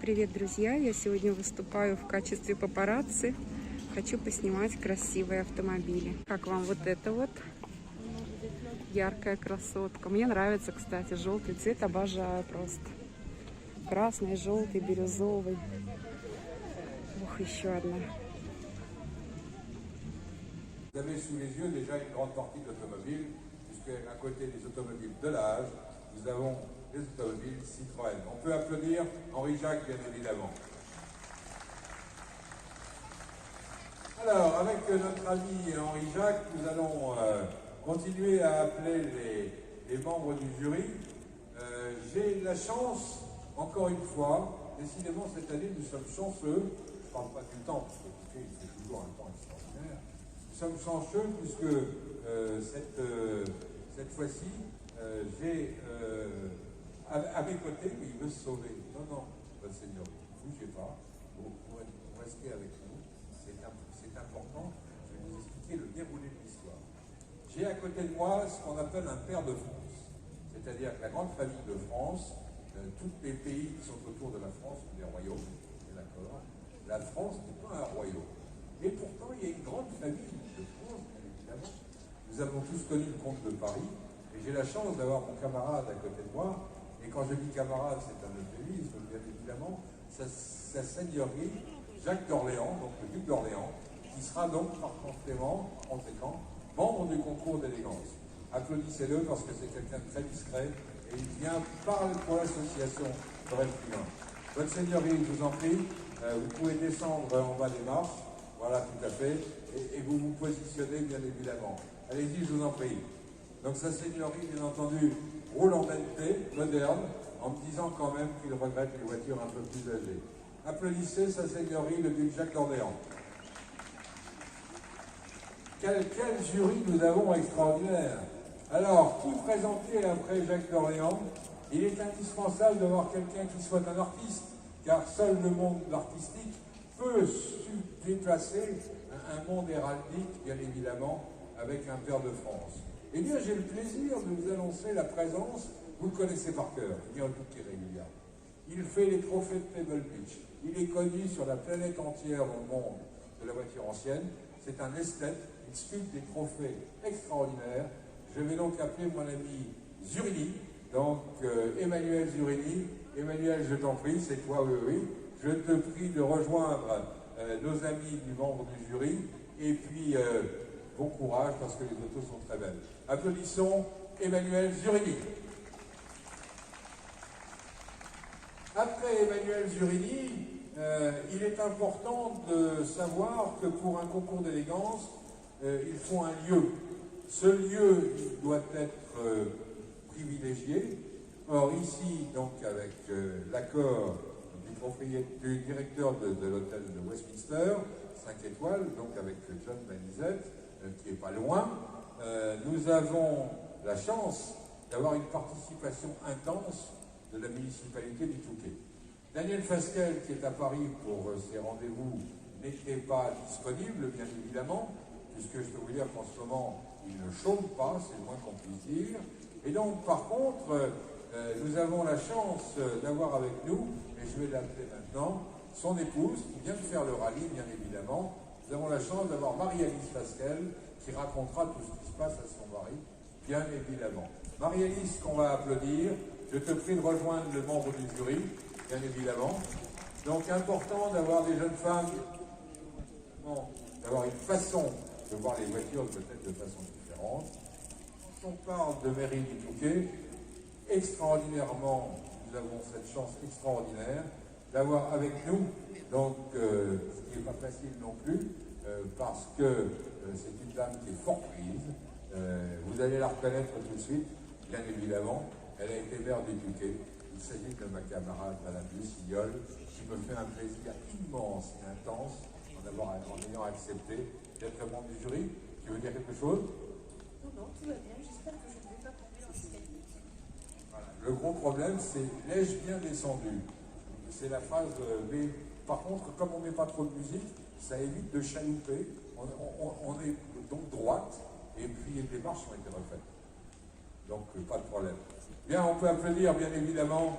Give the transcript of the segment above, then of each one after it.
Привет, друзья! Я сегодня выступаю в качестве папарацци. Хочу поснимать красивые автомобили. Как вам вот это вот яркая красотка? Мне нравится, кстати, желтый цвет, обожаю просто. Красный, желтый, бирюзовый. Ух, еще одна. Vous avez sous les yeux déjà une grande partie d'automobiles, puisque à côté des automobiles de l'âge, nous avons les automobiles Citroën. On peut applaudir Henri Jacques, bien évidemment. Alors, avec notre ami Henri Jacques, nous allons continuer à appeler les membres du jury. J'ai la chance, encore une fois, décidément cette année nous sommes chanceux, je ne parle pas du temps, parce que il fait toujours un temps extraordinaire. Nous sommes chanceux puisque cette fois-ci, j'ai à mes côtés, mais il veut se sauver. Non, votre Seigneur, ne bougez pas, vous restez avec nous, c'est important, je vais vous expliquer le déroulé de l'histoire. J'ai à côté de moi ce qu'on appelle un père de France, c'est-à-dire que la grande famille de France, tous les pays qui sont autour de la France, les royaumes, d'accord, la France n'est pas un royaume. Et pourtant, il y a une grande famille de France, bien évidemment. Nous avons tous connu le comte de Paris, et j'ai la chance d'avoir mon camarade à côté de moi. Et quand je dis camarade, c'est un euphémisme, bien évidemment, sa seigneurie, Jacques d'Orléans, donc le duc d'Orléans, qui sera donc par conséquent membre du concours d'élégance. Applaudissez-le parce que c'est quelqu'un de très discret et il vient parler pour l'association Dorel Client. Votre Seigneurie, je vous en prie, vous pouvez descendre en bas des marches. Voilà, tout à fait. Et vous vous positionnez, bien évidemment. Allez-y, je vous en prie. Donc, sa Seigneurie, bien entendu, roule en NT, moderne, en me disant quand même qu'il regrette les voitures un peu plus âgées. Applaudissez sa Seigneurie, le duc Jacques d'Orléans. Quel jury nous avons extraordinaire. Alors, qui présenter après Jacques d'Orléans? Il est indispensable d'avoir quelqu'un qui soit un artiste, car seul le monde artistique peut déplacer un monde héraldique, bien évidemment, avec un père de France. Eh bien, j'ai le plaisir de vous annoncer la présence, vous le connaissez par cœur, Guillaume Régulière. Il fait les trophées de Pebble Beach. Il est connu sur la planète entière dans le monde de la voiture ancienne. C'est un esthète, il sculpte des trophées extraordinaires. Je vais donc appeler mon ami Zurini, donc Emmanuel Zurini. Emmanuel, je t'en prie, c'est toi, oui. Je te prie de rejoindre nos amis du membre du jury, et puis bon courage parce que les autos sont très belles. Applaudissons Emmanuel Zurini. Après Emmanuel Zurini, il est important de savoir que pour un concours d'élégance, il faut un lieu. Ce lieu il doit être privilégié. Or ici, donc avec l'accord du directeur de l'hôtel de Westminster, 5 étoiles, donc avec John Banizet, qui n'est pas loin, nous avons la chance d'avoir une participation intense de la municipalité du Touquet. Daniel Fasquelle, qui est à Paris pour ses rendez-vous, n'était pas disponible, bien évidemment, puisque je peux vous dire qu'en ce moment, il ne chôme pas, c'est le moins qu'on puisse dire. Et donc, par contre, nous avons la chance d'avoir avec nous, et je vais l'appeler maintenant, son épouse, qui vient de faire le rallye, bien évidemment. Nous avons la chance d'avoir Marie-Alice Fasquelle, qui racontera tout ce qui se passe à son mari, bien évidemment. Marie-Alice, qu'on va applaudir, je te prie de rejoindre le membre du jury, bien évidemment. Donc, important d'avoir des jeunes femmes, d'avoir une façon de voir les voitures peut-être de façon différente. Quand on parle de mairie du Touquet, extraordinairement, nous avons cette chance extraordinaire d'avoir avec nous, donc ce qui n'est pas facile non plus, parce que c'est une dame qui est fort prise. Vous allez la reconnaître tout de suite, bien évidemment. Elle a été maire du Touquet. Il s'agit de ma camarade, Madame Lucignol, qui me fait un plaisir immense et intense en ayant accepté d'être membre du jury. Tu veux dire quelque chose? Non, tout va bien. J'espère que je ne vais pas tomber dans l'escalier. Voilà. Le gros problème, c'est l'ai-je bien descendu? C'est la phrase B. Par contre, comme on ne met pas trop de musique, ça évite de chalouper. On est donc droite, et puis les marches ont été refaites. Donc, pas de problème. Bien, on peut applaudir, bien évidemment,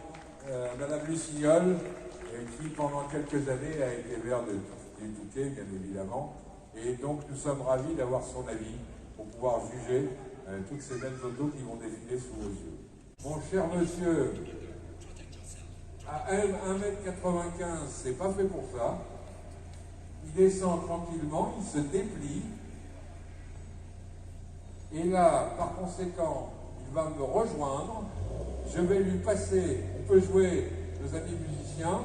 Madame Lucignol. qui pendant quelques années a été maire du Touquet, bien évidemment. Et donc nous sommes ravis d'avoir son avis pour pouvoir juger toutes ces belles autos qui vont défiler sous vos yeux. Mon cher monsieur, à 1m95, c'est pas fait pour ça. Il descend tranquillement, il se déplie. Et là, par conséquent, il va me rejoindre. Je vais lui passer, on peut jouer, nos amis musiciens,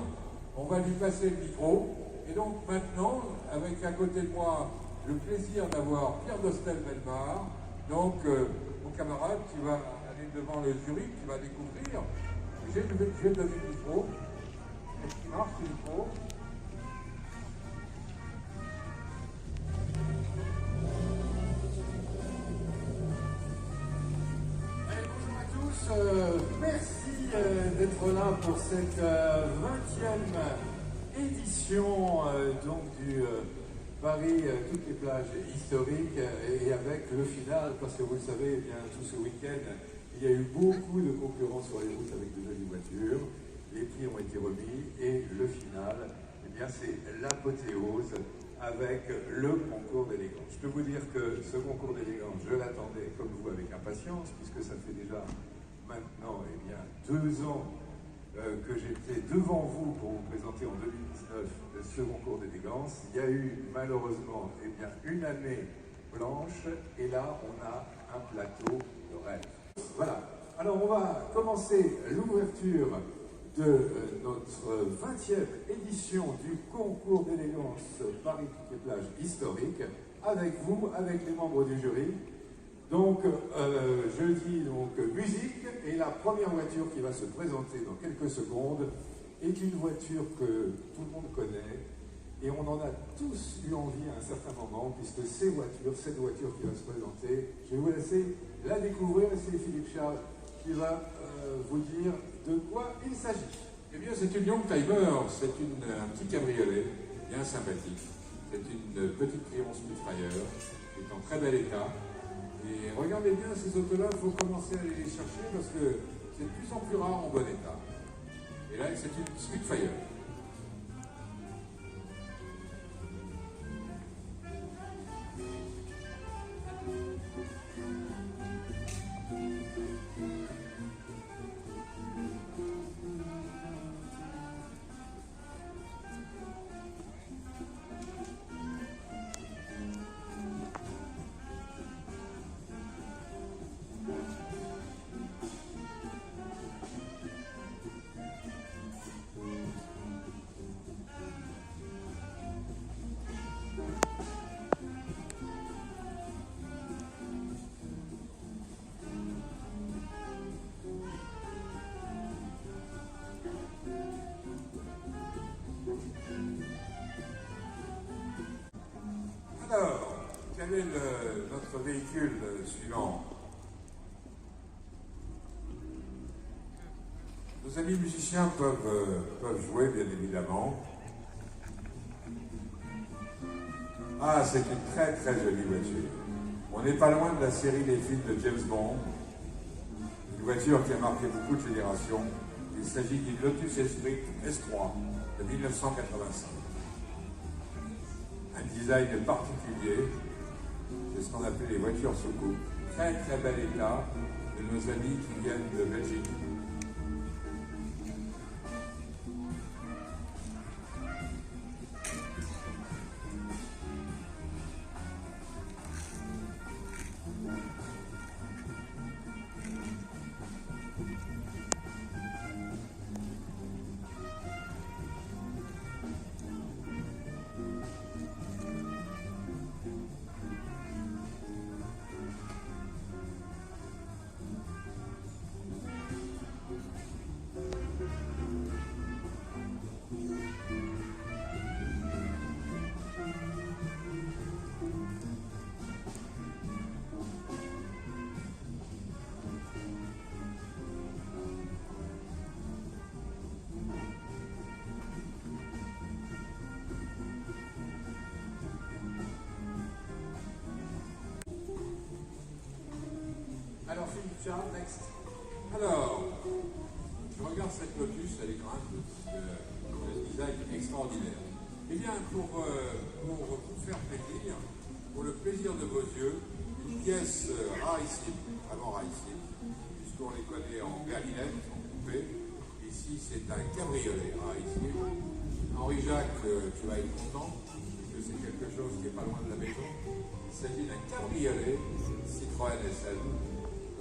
on va lui passer le micro. Et donc maintenant, avec à côté de moi le plaisir d'avoir Pierre Dostel-Bellemare, donc mon camarade qui va aller devant le jury, qui va découvrir. Je vais donner le micro. Est-ce qu'il marche le micro? Merci d'être là pour cette 20e édition donc du Paris toutes les plages historiques et avec le final, parce que vous le savez, eh bien, tout ce week-end, il y a eu beaucoup de concurrence sur les routes avec de jolies voitures, les prix ont été remis et le final, eh bien, c'est l'apothéose avec le concours d'élégance. Je peux vous dire que ce concours d'élégance, je l'attendais comme vous avec impatience, puisque ça fait déjà maintenant eh bien, 2 ans que j'étais devant vous pour vous présenter en 2019 ce concours d'élégance. Il y a eu malheureusement eh bien, une année blanche et là on a un plateau de rêve. Voilà, alors on va commencer l'ouverture de notre 20e édition du concours d'élégance Paris toutes les plages historiques avec vous, avec les membres du jury. Donc, je dis donc musique, et la première voiture qui va se présenter dans quelques secondes est une voiture que tout le monde connaît, et on en a tous eu envie à un certain moment, puisque cette voiture qui va se présenter, je vais vous laisser la découvrir, et c'est Philippe Charles qui va vous dire de quoi il s'agit. Eh bien, c'est une Youngtimer, c'est un petit cabriolet, bien sympathique. C'est une petite Clio Spitfire, qui est en très bel état. Et regardez bien ces autos-là, il faut commencer à aller les chercher parce que c'est de plus en plus rare en bon état. Et là, c'est une Spitfire. Alors, quel est notre véhicule suivant? Nos amis musiciens peuvent jouer, bien évidemment. Ah, c'est une très très jolie voiture. On n'est pas loin de la série des films de James Bond. Une voiture qui a marqué beaucoup de générations. Il s'agit d'une Lotus Esprit S3 de 1985. Un design particulier, c'est ce qu'on appelle les voitures sous coupe. Très très bel état de nos amis qui viennent de Belgique. Alors Philippe Charles, next. Alors, je regarde cette Lotus, elle est grande, extraordinaire. Eh bien, pour vous faire plaisir, pour le plaisir de vos yeux, une pièce rarissime, vraiment rarissime, puisqu'on les connaît en berlinette, en coupé. Ici, c'est un cabriolet rarissime. Henri-Jacques, tu vas être content, parce que c'est quelque chose qui n'est pas loin de la maison. Il s'agit d'un cabriolet Citroën SL,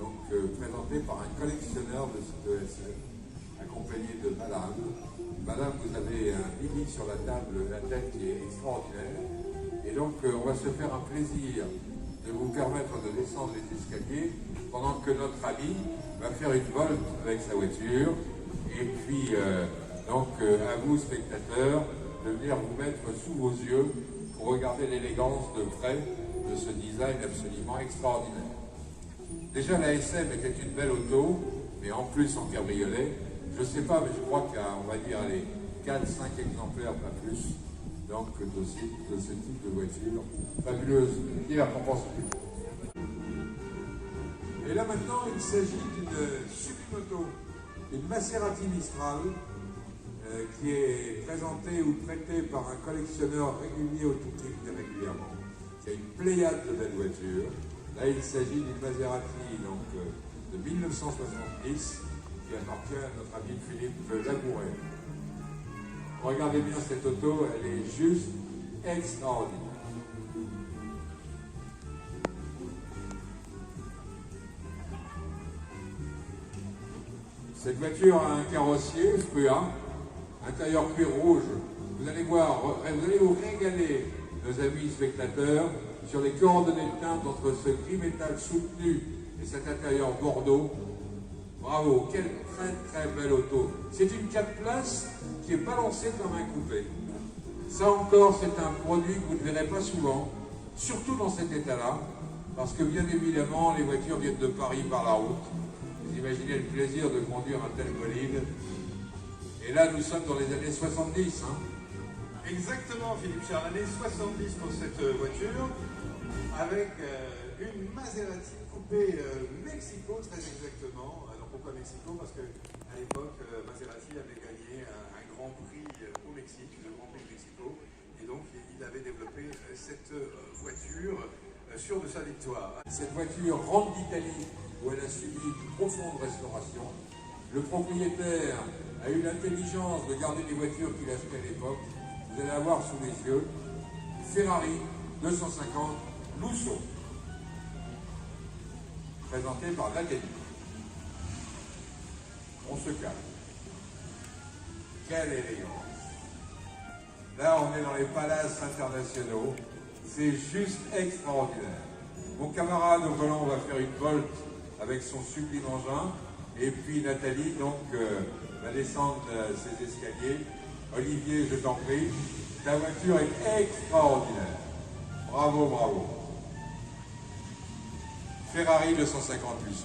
donc présenté par un collectionneur de SL, accompagné de Madame. Madame, vous avez un bibi sur la table, la tête qui est extraordinaire. Et donc, on va se faire un plaisir de vous permettre de descendre les escaliers pendant que notre ami va faire une volte avec sa voiture. Et puis, à vous, spectateurs, de venir vous mettre sous vos yeux pour regarder l'élégance de près de ce design absolument extraordinaire. Déjà, la SM était une belle auto, mais en plus en cabriolet. Je ne sais pas, mais je crois qu'il y a, on va dire, les 4-5 exemplaires, pas plus, donc, de ce type de voiture fabuleuse. Pierre, qu'en penses-tu? Et là maintenant, il s'agit d'une sublime auto, une Maserati Mistral, qui est présentée ou prêtée par un collectionneur régulier au tout clic régulièrement, qui a une pléiade de belles voitures. Là, il s'agit d'une Maserati donc, de 1970 qui appartient à notre ami Philippe Labouret. Regardez bien cette auto, elle est juste extraordinaire. Cette voiture a un carrossier Frua, intérieur cuir rouge. Vous allez voir, vous allez vous régaler, nos amis spectateurs, sur les coordonnées de teinte entre ce gris métal soutenu et cet intérieur bordeaux. Bravo, quelle très belle auto. C'est une 4 places qui est balancée comme un coupé. Ça encore, c'est un produit que vous ne verrez pas souvent, surtout dans cet état-là, parce que bien évidemment, les voitures viennent de Paris par la route. Vous imaginez le plaisir de conduire un tel bolide. Et là, nous sommes dans les années 70. Exactement, Philippe Charles, années 70 pour cette voiture, avec une Maserati coupée Mexico, très exactement. Alors pourquoi Mexico? Parce qu'à l'époque, Maserati avait gagné un grand prix au Mexique, le Grand Prix de Mexico, et donc il avait développé cette voiture sûr de sa victoire. Cette voiture rentre d'Italie, où elle a subi une profonde restauration. Le propriétaire a eu l'intelligence de garder les voitures qu'il achetait à l'époque. Vous allez la voir sous les yeux. Ferrari 250 Lusso, présenté par Nathalie. On se calme. Quelle élégance. Là, on est dans les palaces internationaux. C'est juste extraordinaire. Mon camarade au volant va faire une volte avec son sublime engin. Et puis Nathalie, donc, va descendre ses escaliers. Olivier, je t'en prie, ta voiture est extraordinaire. Bravo, bravo. Ferrari 250 Lusso.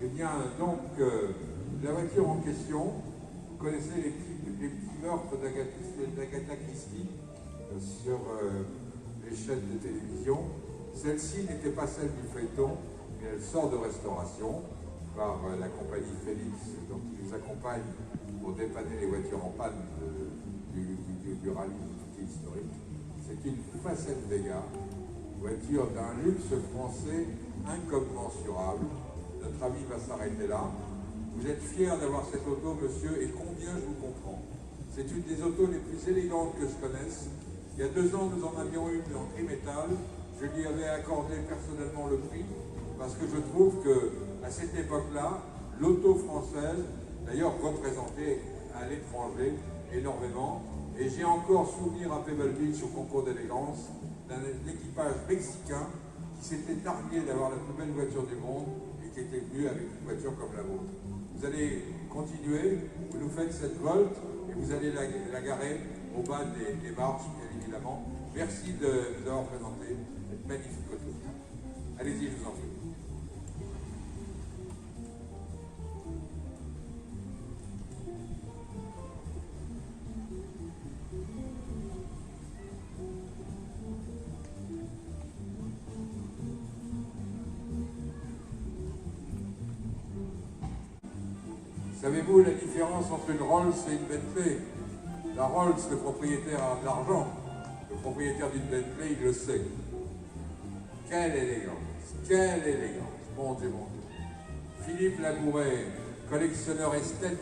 Eh bien, donc, la voiture en question, vous connaissez les petits meurtres d'Agatha Christie sur les chaînes de télévision. Celle-ci n'était pas celle du feuilleton, mais elle sort de restauration par la compagnie Félix, donc qui nous accompagne pour dépanner les voitures en panne du rallye historique. C'est une Facette Vega, voiture d'un luxe français incommensurable. Notre ami va s'arrêter là. Vous êtes fier d'avoir cette auto, monsieur, et combien je vous comprends. C'est une des autos les plus élégantes que je connaisse. Il y a 2 ans, nous en avions une en gris métal. Je lui avais accordé personnellement le prix, parce que je trouve qu'à cette époque-là, l'auto française, d'ailleurs représentée à l'étranger énormément, et j'ai encore souvenir à Pebble Beach au concours d'élégance d'un équipage mexicain qui s'était targué d'avoir la plus belle voiture du monde et qui était venu avec une voiture comme la vôtre. Vous allez continuer, vous nous faites cette volte et vous allez la garer au bas des marches, bien évidemment. Merci de nous avoir présenté cette magnifique auto. Allez-y, je vous en prie. Savez-vous la différence entre une Rolls et une Bentley? La Rolls, le propriétaire a de l'argent. Le propriétaire d'une Bentley, il le sait. Quelle élégance! Quelle élégance! Mon Dieu, mon Dieu. Philippe Labouret, collectionneur esthète,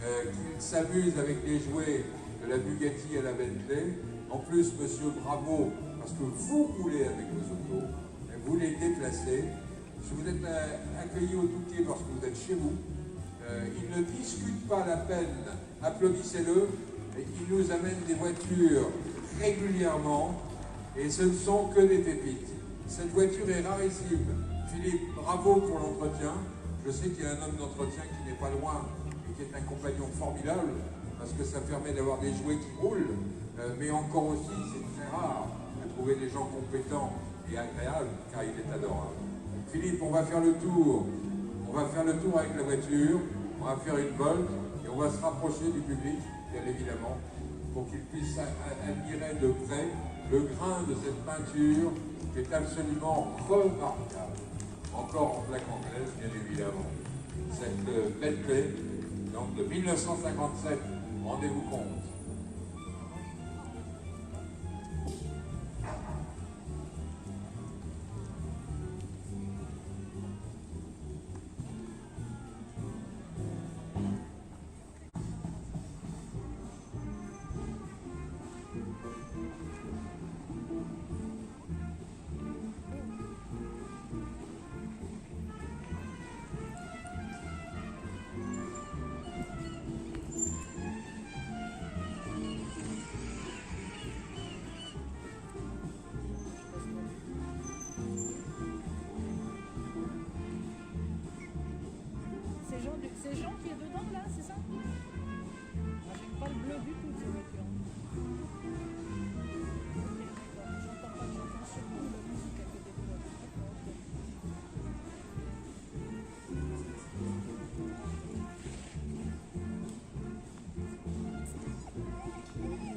qui s'amuse avec les jouets de la Bugatti à la Bentley. En plus, monsieur, bravo, parce que vous roulez avec vos autos, vous les déplacez. Si vous êtes accueillis au Touquet parce que vous êtes chez vous, il ne discute pas la peine, applaudissez-le. Il nous amène des voitures régulièrement et ce ne sont que des pépites. Cette voiture est rarissime. Philippe, bravo pour l'entretien. Je sais qu'il y a un homme d'entretien qui n'est pas loin et qui est un compagnon formidable parce que ça permet d'avoir des jouets qui roulent, mais encore aussi, c'est très rare de trouver des gens compétents et agréables car il est adorable. Philippe, on va faire le tour. On va faire le tour avec la voiture, on va faire une volte et on va se rapprocher du public, bien évidemment, pour qu'il puisse admirer de près le grain de cette peinture qui est absolument remarquable. Encore en plaque anglaise, bien évidemment. Cette Bentley, donc de 1957, rendez-vous compte. C'est Jean qui est dedans là, c'est ça? Moi j'aime pas le bleu du tout de ces voitures. Ok, d'accord. J'entends pas que j'entends surtout la musique à côté de moi.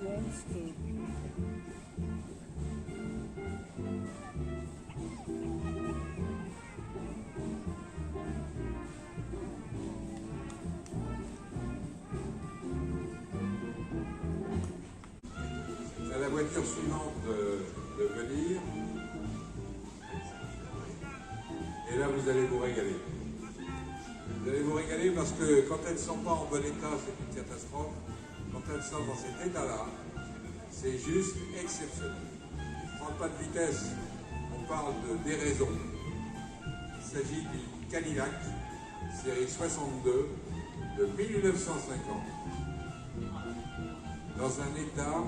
Landscape. La voiture suivante de venir. Et là, vous allez vous régaler. Vous allez vous régaler parce que quand elles ne sont pas en bon état, c'est une catastrophe. Quand elles sont dans cet état-là, c'est juste exceptionnel. Je ne parle pas de vitesse, on parle de déraison. Il s'agit d'une Cadillac, série 62, de 1950. Dans un état,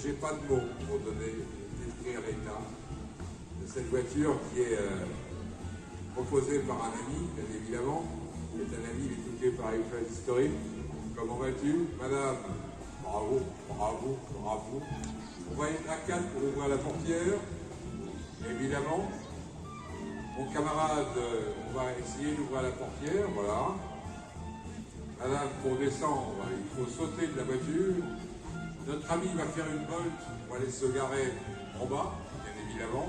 j'ai pas de mots pour décrire l'état de cette voiture qui est proposée par un ami, bien évidemment, qui est un ami écouté par Eiffel Historique. Comment vas-tu, madame? Bravo, bravo, bravo. On va être à 4 pour ouvrir la portière, évidemment. Mon camarade, on va essayer d'ouvrir la portière, voilà. Madame, pour descendre, il faut sauter de la voiture. Notre ami va faire une volte pour aller se garer en bas, bien évidemment,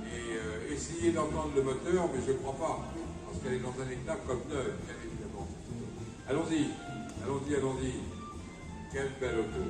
et essayer d'entendre le moteur, mais je ne crois pas, parce qu'elle est dans un état comme neuf, bien évidemment. Allons-y, allons-y, allons-y. Quelle belle auto.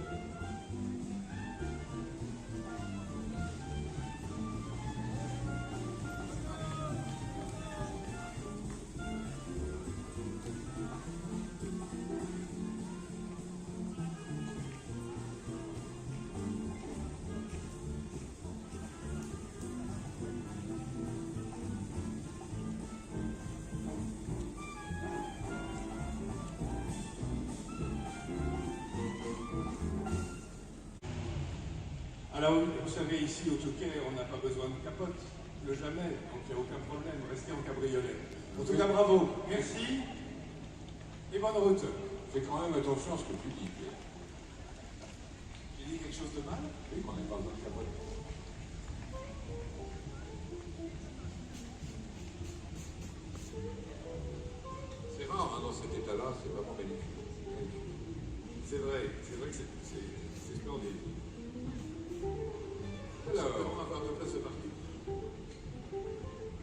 Alors, vous savez, ici au Touquet, on n'a pas besoin de capote, le jamais, donc il n'y a aucun problème, restez en cabriolet. En tout cas, bravo, merci, et bonne route. Fais quand même attention à ce que tu dis. J'ai dit quelque chose de mal? Oui, qu'on n'ait pas besoin de capote. C'est rare, hein, dans cet état-là, c'est vraiment magnifique. C'est vrai que c'est splendide. Alors, On va avoir de place de parking.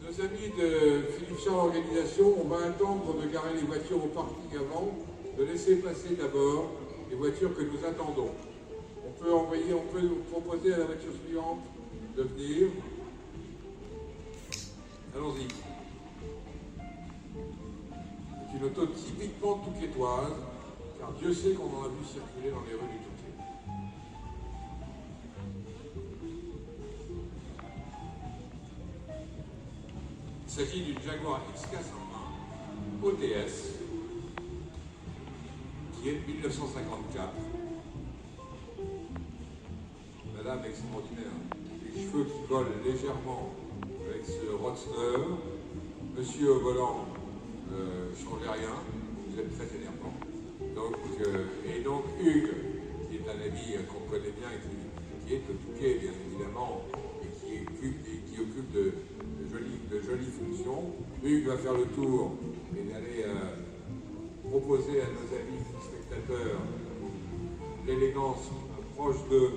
Nos amis de Philippe Charles Organisation, on va attendre de garer les voitures au parking avant, de laisser passer d'abord les voitures que nous attendons. On peut nous proposer à la voiture suivante de venir. Allons-y. C'est une auto typiquement touquetoise, car Dieu sait qu'on en a vu circuler dans les rues du Touquet. Il s'agit d'une Jaguar XK120 OTS qui est de 1954. Madame extraordinaire, les cheveux qui volent légèrement avec ce roadster. Monsieur au volant ne changeait rien, vous êtes très énervant. Donc, et donc Hugues, qui est un ami qu'on connaît bien, qui est au Touquet bien évidemment, et qui occupe de jolies fonctions. Hugues va faire le tour et d'aller proposer à nos amis spectateurs l'élégance proche de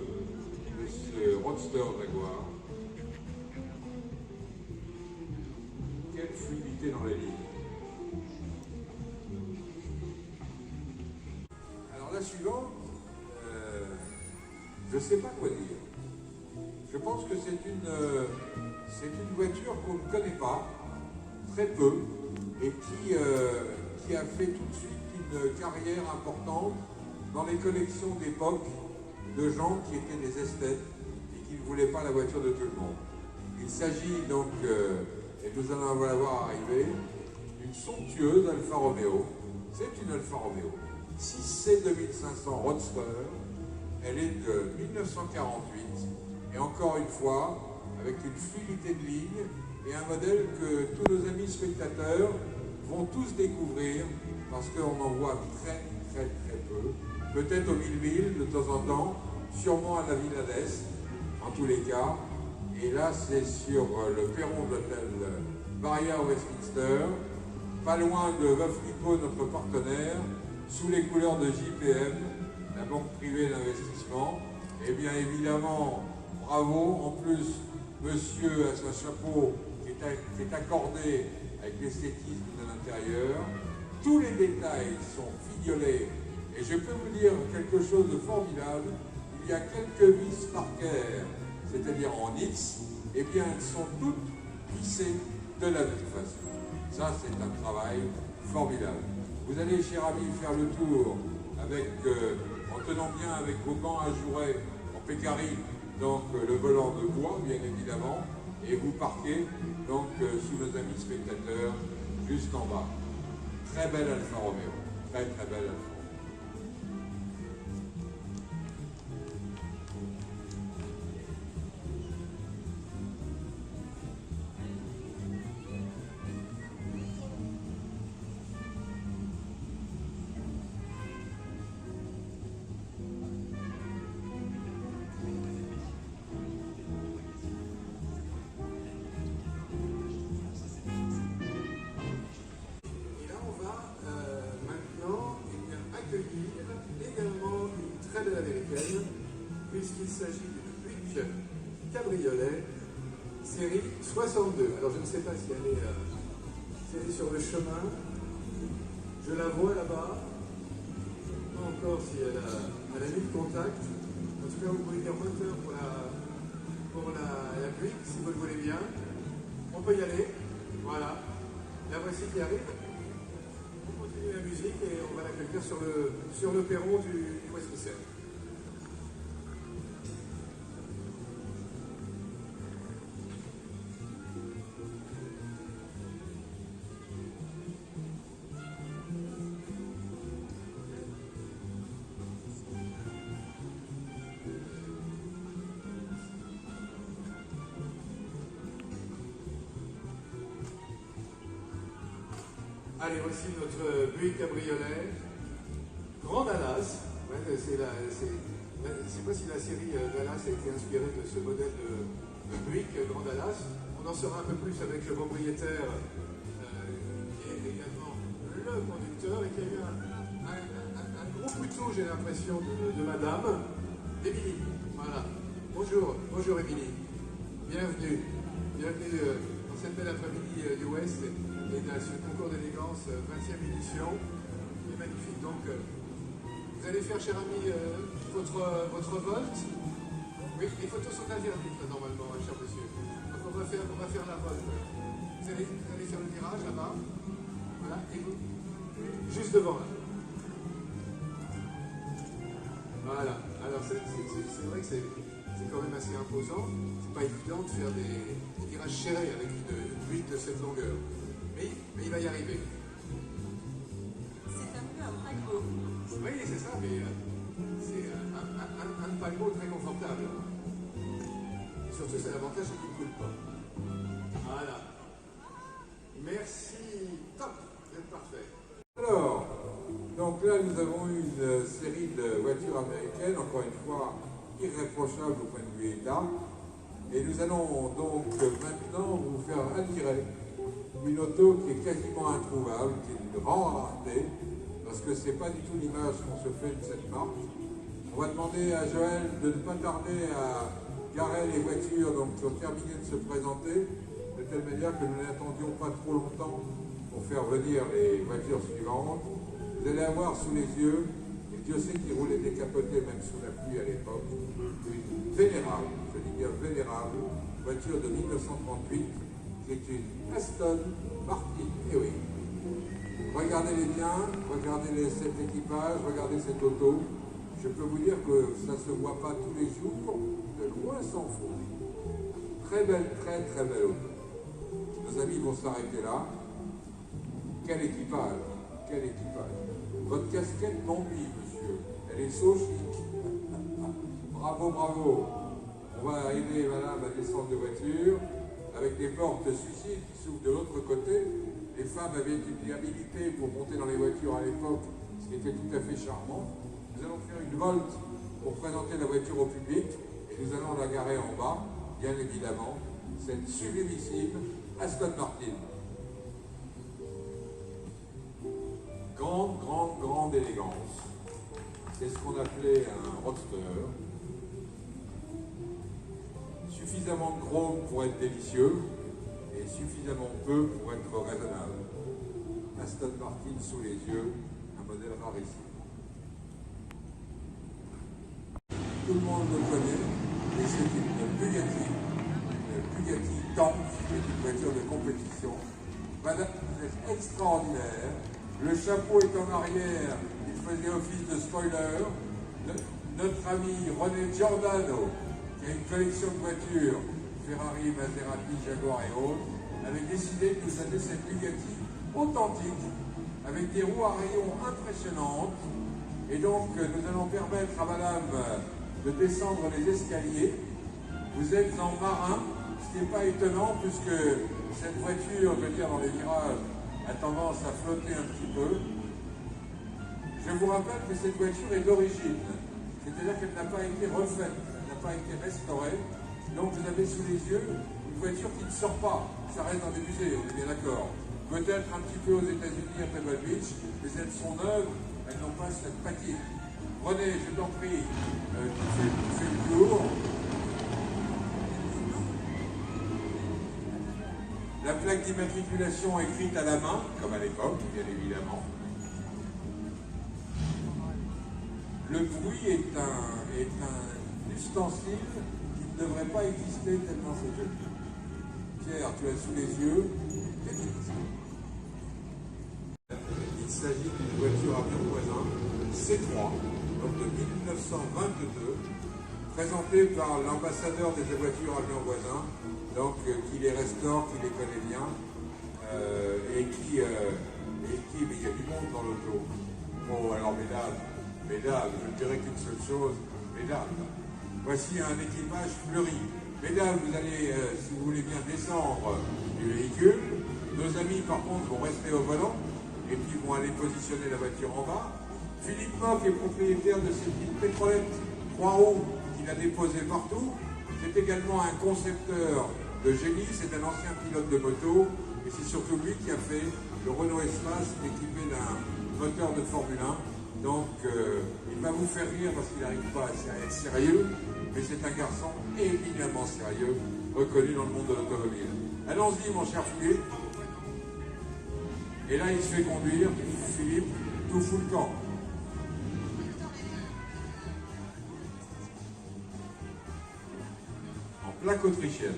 ce roadster Jaguar. Quelle fluidité dans la ligne. Alors la suivante, je ne sais pas quoi dire. Je pense que c'est une voiture qu'on ne connaît pas, très peu, et qui a fait tout de suite une carrière importante dans les collections d'époque de gens qui étaient des esthètes et qui ne voulaient pas la voiture de tout le monde. Il s'agit donc, et nous allons la voir arriver, d'une somptueuse Alfa Romeo. C'est une Alfa Romeo 6C 2500 Roadster. Elle est de 1948 et encore une fois avec une fluidité de ligne et un modèle que tous nos amis spectateurs vont tous découvrir parce qu'on en voit très peu. Peut-être au Mille de temps en temps, sûrement à la Villa d'Est, en tous les cas. Et là, c'est sur le perron de l'hôtel Barrière Westminster, pas loin de Veuve Clicquot, notre partenaire, sous les couleurs de JPM, la banque privée d'investissement. Et bien évidemment, bravo, en plus, monsieur a son chapeau qui est accordé avec l'esthétisme de l'intérieur. Tous les détails sont fignolés. Et je peux vous dire quelque chose de formidable, il y a quelques vis Parker, c'est-à-dire en X, eh bien elles sont toutes vissées de la même façon. Ça, c'est un travail formidable. Vous allez, cher ami, faire le tour avec, en tenant bien avec vos gants ajourés en pécari, donc le volant de bois, bien évidemment, et vous parquez donc sous nos amis spectateurs, juste en bas. Très belle Alfa Romeo, très belle Alfa Romeo. Puisqu'il s'agit d'une Buick cabriolet série 62. Alors je ne sais pas si elle est sur le chemin. Je la vois là-bas. Pas encore si elle a mis le contact. En tout cas, vous pouvez dire moteur pour la Buick, si vous le voulez bien. On peut y aller. Voilà. La voici qui arrive. On continue la musique et on va l'accueillir sur le perron du Westminster. Allez, voici notre Buick cabriolet, Grand Dallas. Ouais, je ne sais pas si la série Dallas a été inspirée de ce modèle de Buick Grand Dallas. On en saura un peu plus avec le propriétaire qui est également le conducteur et qui a eu un gros couteau, j'ai l'impression, de madame Émilie. Voilà. Bonjour Émilie. Bienvenue dans cette belle après-midi du Ouest et de ce concours d'élégance 20e édition. Il est magnifique. Donc, vous allez faire, cher ami, votre volte. Oui, les photos sont interdites, là, normalement, cher monsieur. Donc, on va faire la volte. Vous allez faire le virage là-bas. Voilà, et vous, juste devant, là. Voilà. Alors, c'est vrai que c'est quand même assez imposant. C'est pas évident de faire des virages serrés avec une butte de cette longueur. Mais il va y arriver. C'est un peu un paquebot. Oui, c'est ça, mais c'est un paquebot très confortable. Et surtout, c'est l'avantage, c'est qu'il ne coule pas. Voilà. Merci. Top. Vous êtes parfait. Alors, donc là, nous avons une série de voitures américaines, encore une fois, irréprochables au point de vue état. Et nous allons donc maintenant vous faire admirer une auto qui est quasiment introuvable, qui est d'une grande rareté, parce que c'est pas du tout l'image qu'on se fait de cette marque. On va demander à Joël de ne pas tarder à garer les voitures, donc pour terminer de se présenter, de telle manière que nous n'attendions pas trop longtemps pour faire venir les voitures suivantes. Vous allez avoir sous les yeux, et Dieu sait qu'il roulait décapoté même sous la pluie à l'époque, une vénérable, je dis bien vénérable, voiture de 1938, qui est une Aston Martin. Et oui. Regardez-les bien, regardez cet équipage, regardez cette auto. Je peux vous dire que ça ne se voit pas tous les jours, de loin s'en faut. Très belle, très très belle auto. Nos amis vont s'arrêter là. Quel équipage, quel équipage. Votre casquette m'ennuie, monsieur. Elle est so chic. Bravo, bravo. On va aider madame à descendre de voiture avec des portes suicides qui s'ouvrent de l'autre côté. Les femmes avaient une habilité pour monter dans les voitures à l'époque, ce qui était tout à fait charmant. Nous allons faire une volte pour présenter la voiture au public et nous allons la garer en bas, bien évidemment, cette sublimissime Aston Martin. Grande, grande, grande élégance. C'est ce qu'on appelait un roadster. Suffisamment gros pour être délicieux et suffisamment peu pour être raisonnable. Aston Martin sous les yeux, un modèle rarissime. Tout le monde le connaît, et c'est une Bugatti Tank, qui est une voiture de compétition. Madame, vous êtes extraordinaire. Le chapeau est en arrière, il faisait office de spoiler. Notre ami René Giordano, qui a une collection de voitures, Ferrari, Maserati, Jaguar et autres, avait décidé de nous amener cette Bugatti authentique, avec des roues à rayons impressionnantes. Et donc, nous allons permettre à madame de descendre les escaliers. Vous êtes en marin, ce qui n'est pas étonnant, puisque cette voiture, je veux dire, dans les virages, a tendance à flotter un petit peu. Je vous rappelle que cette voiture est d'origine, c'est-à-dire qu'elle n'a pas été refaite, elle n'a pas été restaurée. Donc vous avez sous les yeux une voiture qui ne sort pas, ça reste dans des musées, on est bien d'accord. Peut-être un petit peu aux États-Unis, à Pebble Beach, mais elles sont neuves, elles n'ont pas cette patine. René, je t'en prie, tu fais le tour. La plaque d'immatriculation écrite à la main, comme à l'époque, bien évidemment. Le bruit est un ustensile qui ne devrait pas exister tellement c'est joli. Pierre, tu as sous les yeux. Il s'agit d'une voiture à avion voisin C3, donc de 1922, présentée par l'ambassadeur des voitures à avion voisin, donc qui les restaure, qui les connaît bien, et qui, mais il y a du monde dans l'auto. Bon, alors mesdames, je ne dirais qu'une seule chose, mesdames, voici un équipage fleuri. Mesdames, vous allez, si vous voulez bien, descendre du véhicule. Nos amis, par contre, vont rester au volant, et puis vont aller positionner la voiture en bas. Philippe Mock est propriétaire de ces petites pétrolettes 3 roues qu'il a déposées partout. C'est également un concepteur de génie, c'est un ancien pilote de moto, et c'est surtout lui qui a fait le Renault Espace équipé d'un moteur de Formule 1. Donc, il va vous faire rire parce qu'il n'arrive pas à être sérieux, mais c'est un garçon éminemment sérieux, reconnu dans le monde de l'automobile. Allons-y, mon cher Philippe. Et là, il se fait conduire, Philippe, tout fout le camp. En plaque autrichienne.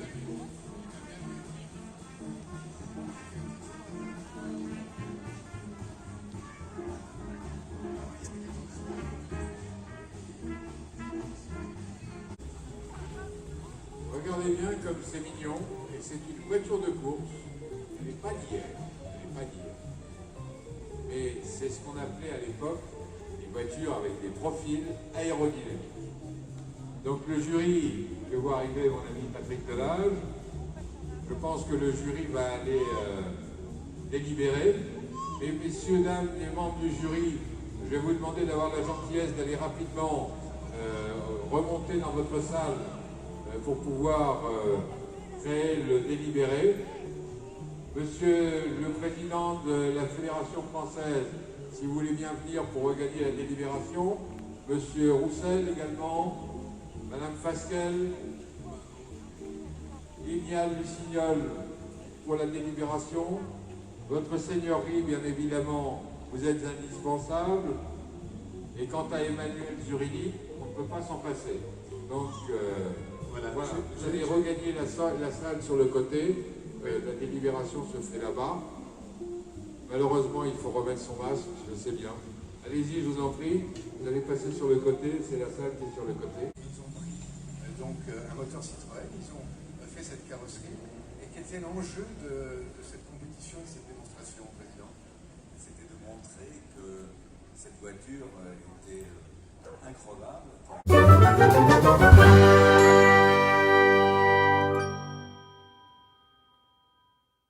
Regardez bien comme c'est mignon, et c'est une voiture de course. Elle n'est pas d'hier, elle n'est pas d'hier. Mais c'est ce qu'on appelait à l'époque des voitures avec des profils aérodynamiques. Donc le jury, je vois arriver mon ami Patrick Delage, je pense que le jury va aller délibérer. Mais messieurs, dames, les membres du jury, je vais vous demander d'avoir la gentillesse d'aller rapidement remonter dans votre salle pour pouvoir créer le délibéré. Monsieur le président de la Fédération française, si vous voulez bien venir pour regagner la délibération. Monsieur Roussel également. Madame Fasquelle. Lignal Lucignol pour la délibération. Votre seigneurie, bien évidemment, vous êtes indispensable. Et quant à Emmanuel Zurini, on ne peut pas s'en passer. Donc, voilà, vous allez regagner la salle sur le côté. La délibération se fait là-bas. Malheureusement, il faut remettre son masque, je sais bien. Allez-y, je vous en prie. Vous allez passer sur le côté, c'est la salle qui est sur le côté. Ils ont pris donc un moteur Citroën, ils ont fait cette carrosserie. Et quel était l'enjeu de cette compétition, de cette démonstration, Président? C'était de montrer que cette voiture était incroyable.